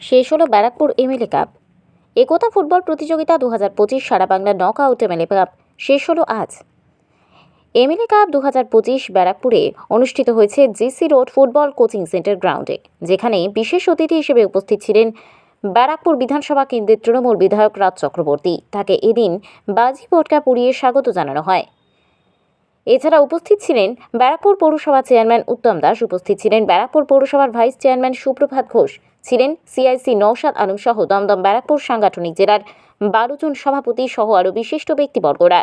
শেষ হলো Barrackpore MLA cup. একতা football প্রতিযোগিতা 2025 সারা বাংলা নকআউট এমএলএ কাপ শেষ হলো আজ। এমএলএ কাপ 2025 ব্যারাকপুরে অনুষ্ঠিত হয়েছে GC road football coaching centre গ্রাউন্ডে, যেখানে বিশেষ অতিথি হিসেবে উপস্থিত ছিলেন ব্যারাকপুর বিধানসভা কেন্দ্রের তৃণমূল বিধায়ক রাজ চক্রবর্তী। তাকে এদিন বাজি পটকা পুড়িয়ে স্বাগত জানানো হয়। এছাড়া উপস্থিত ছিলেন ব্যারাকপুর পৌরসভা চেয়ারম্যান উত্তম দাস, উপস্থিত ছিলেন ব্যারাকপুর পৌরসভার ভাইস চেয়ারম্যান সুপ্রভাত ঘোষ, ছিলেন সিআইসি নওশাদ আলম সহ দমদম ব্যারাকপুর সাংগঠনিক জেলার 12 জন সভাপতি সহ আরও বিশিষ্ট ব্যক্তিবর্গরা।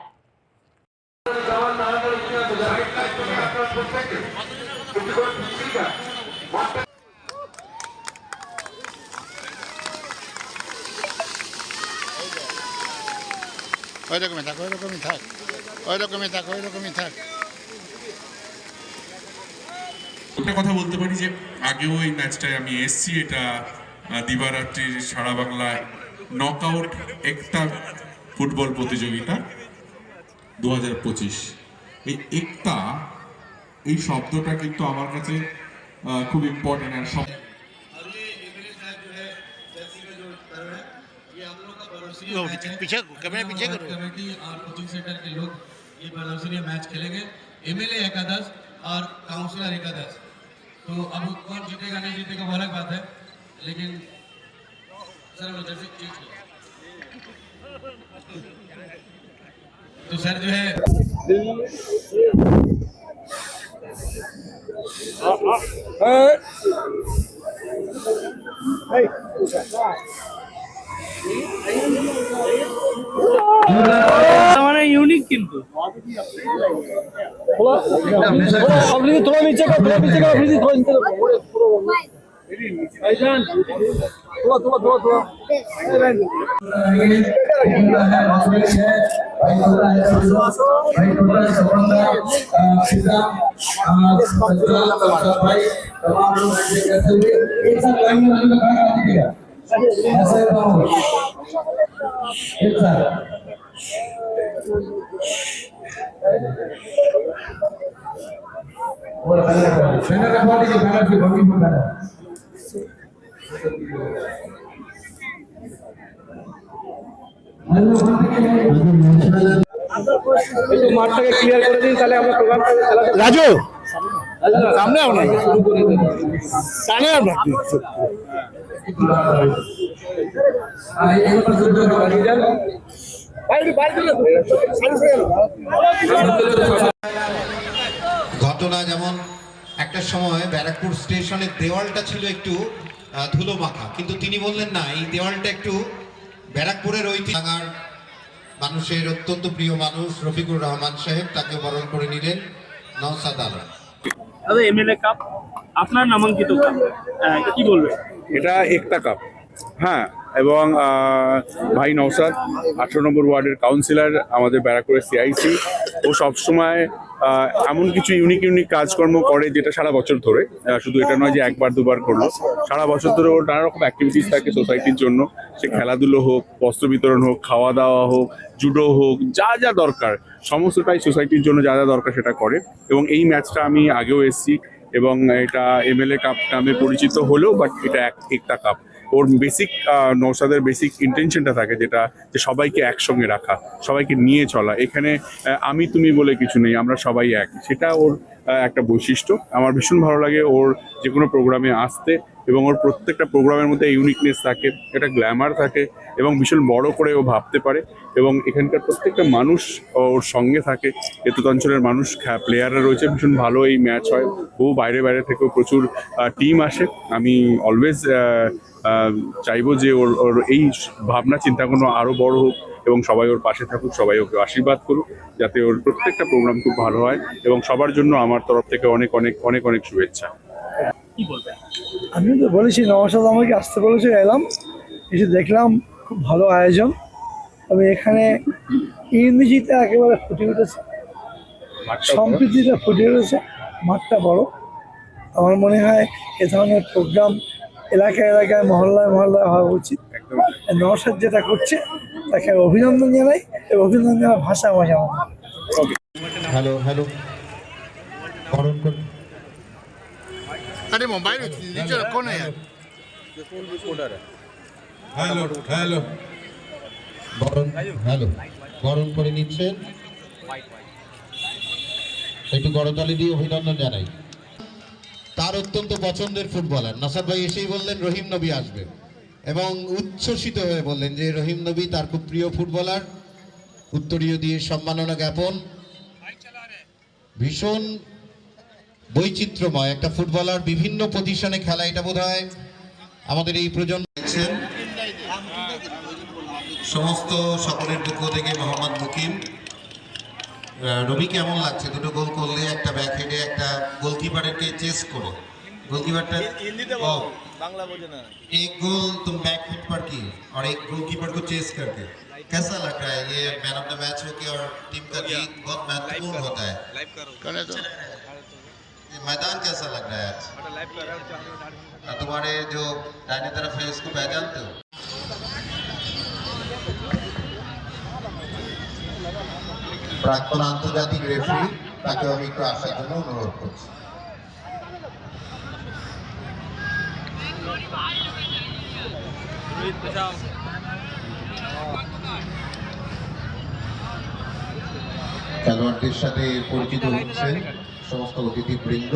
ওইরকমই থাক, ওইরকমই থাক, ওইরকমই থাক, ওইরকমই থাক। একটা কথা বলতে পারি যে আগেও এই ম্যাচটায় আমি এসছি, এটা দিবারাত্রির সারা বাংলায় নকআউট একতা ফুটবল প্রতিযোগিতা 2025। এই একতা, এই শব্দটা কিন্তু আমার কাছে খুব ইম্পর্টেন্ট। আর সব पीछे कैमरे पीछे करो। कमेटी और कोचिंग सेंटर के लोग ये प्रदर्शनी मैच खेलेंगे। एमएलए एकादश और काउंसलर एकादश। तो अब कौन जीतेगा नहीं जीतेगा वो अलग बात है, लेकिन सर वो जैसे तो सर जो है মানে ইউনিক কিন্তু थोड़ा नीचे का थोड़ा মাঠটাকে ক্লিয়ার করে দিন, তাহলে আমরা প্রোগ্রামটা চালাতে। রাজু সামনে आओ ना, সামনে आओ ना। ঘটনা যেমন একটা সময় ব্যারাকপুর স্টেশনের দেওয়ালটা ছিল একটু ধুলো মাখা, কিন্তু তিনি বললেন না, এই দেওয়ালটা একটু ব্যারাকপুরের ঐতিহ্য। মানুষের অত্যন্ত প্রিয় মানুষ রফিকুর রহমান সাহেব, তাকে বরণ করে নিলেন নওশাদ আলম। দাদা এমএলএ কাপ আপনার নামাঙ্কিত কাপ, কি বলবেন? এটা একতা কাপ, হ্যাঁ। এবং ভাই নওশাদ 18 নম্বর ওয়ার্ডের কাউন্সিলর, আমাদের ব্যারাকপুরের সিআইসি। ও সবসময় এমন কিছু ইউনিক কাজকর্ম করে যেটা সারা বছর ধরে, শুধু এটা নয় যে একবার দুবার করলো, সারা বছর ধরে ওর নানা রকম অ্যাক্টিভিটিস থাকে সোসাইটির জন্য। সে খেলাধুলো হোক, বস্ত্র বিতরণ হোক, খাওয়া দাওয়া হোক, জুডো হোক, যা যা দরকার সমস্তটাই সোসাইটির জন্য যা যা দরকার সেটা করে। এবং এই ম্যাচটা আমি আগেও এসেছি, এবং এটা এমএলএ কাপ নামে পরিচিত হলেও বাট এটা একতা কাপ। ওর বেসিক নওশাদের বেসিক ইন্টেনশনটা থাকে যেটা, যে সবাইকে একসঙ্গে রাখা, সবাইকে নিয়ে চলা। এখানে আমি তুমি বলে কিছু নেই, আমরা সবাই এক, সেটা ওর একটা বৈশিষ্ট্য। আমার ভীষণ ভালো লাগে ওর যে কোনো প্রোগ্রামে আসতে, এবং ওর প্রত্যেকটা প্রোগ্রামের মধ্যে ইউনিকনেস থাকে, একটা গ্ল্যামার থাকে, এবং ভীষণ বড় করে ও ভাবতে পারে। এবং এখানকার প্রত্যেকটা মানুষ ওর সঙ্গে থাকে, এতদঞ্চলের মানুষ, প্লেয়াররা রয়েছে, ভীষণ ভালো এই ম্যাচ হয়। বহু বাইরে থেকেও প্রচুর টিম আসে। আমি অলওয়েজ চাইবো যে ওর এই ভাবনা চিন্তাগুলো আরও বড় হোক, এবং সবাই ওর পাশে থাকুক, সবাই ওকে আশীর্বাদ করুক, যাতে ওর প্রত্যেকটা প্রোগ্রাম খুব ভালো হয়। এবং সবার জন্য আমার তরফ থেকে অনেক অনেক অনেক অনেক শুভেচ্ছা। কি বলবেন? আমি তো বলেছি, নওশাদ আমাকে আসতে বলেছে, এলাম, এসে দেখলাম খুব ভালো আয়োজন। তবে এখানে ইংরেজিতে একেবারে ফুটে উঠেছে, সম্প্রীতিটা ফুটে উঠেছে, মাঠটা বড়। আমার মনে হয় এ ধরনের প্রোগ্রাম এলাকায় মহল্লায় হওয়া উচিত। নওশাদ যেটা করছে তাকে অভিনন্দন জানাই, এবং অভিনন্দন জানার ভাষা আমাদের। হ্যালো হ্যালো, अरे मोबाइल नीचे रखो ना यार। হ্যালো হ্যালো বরণ হ্যালো বরণ করে নিচ্ছেন, একটু করতালি দিয়ে অভিনন্দন জানাই। তার অত্যন্ত পছন্দের ফুটবলার নসাদ ভাই এসেই বললেন রহিম নবী আসবে এবং উচ্ছ্বসিত হয়ে বললেন যে রহিম নবী তার খুব প্রিয় ফুটবলার। উত্তরীয় দিয়ে সম্মাননা জ্ঞাপন। ভীষণ বৈচিত্র্যময় একটা ফুটবলার, বিভিন্ন পজিশনে খেলা, এটা বোধহয় আমাদের এই প্রজন্ম দেখছেন। সমস্ত সকলের পক্ষ থেকে মোহাম্মদ মুকিম। রবি কেমন লাগছে? দুটো গোল করলে, একটা ব্যাক হেডে, একটা গোলकीपरকে চেস করে गोलकीपरটা बांग्ला बोझे ना, एक गोल तुम बैक हिट पर की और एक गोलकीपर को चेस करके, कैसा लग रहा है? ये मैन ऑफ द मैच हो के और टीम का जीत बहुत महत्वपूर्ण होता है। ये मैदान कैसा लग रहा है आज? तुम्हारे जो दाहिने तरफ है इसको पहचानते हो? প্রাক্তন আন্তর্জাতিক রেফারি, তাকে আমি একটু আসার জন্য অনুরোধ করছি। খেলোয়াড়দের সাথে পরিচিত হচ্ছে সমস্ত অতিথিবৃন্দ।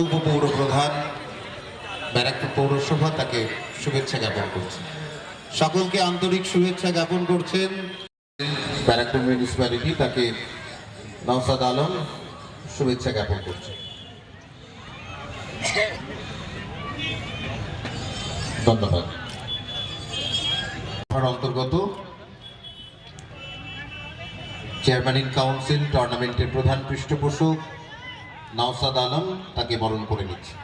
উপপৌর প্রধান ব্যারাকপুর পৌরসভা তাকে শুভেচ্ছা জ্ঞাপন করছে। সকলকে আন্তরিক শুভেচ্ছা জ্ঞাপন করছেন ব্যারাকপুর মিউনিসিপ্যালিটি, তাকে নওসাদ আলম শুভেচ্ছা জ্ঞাপন করছে। ধন্যবাদ। অন্তর্গত চেয়ারম্যান ইন কাউন্সিল টুর্নামেন্টের প্রধান পৃষ্ঠপোষক নওসাদ আলম তাকে বরণ করে নিচ্ছে।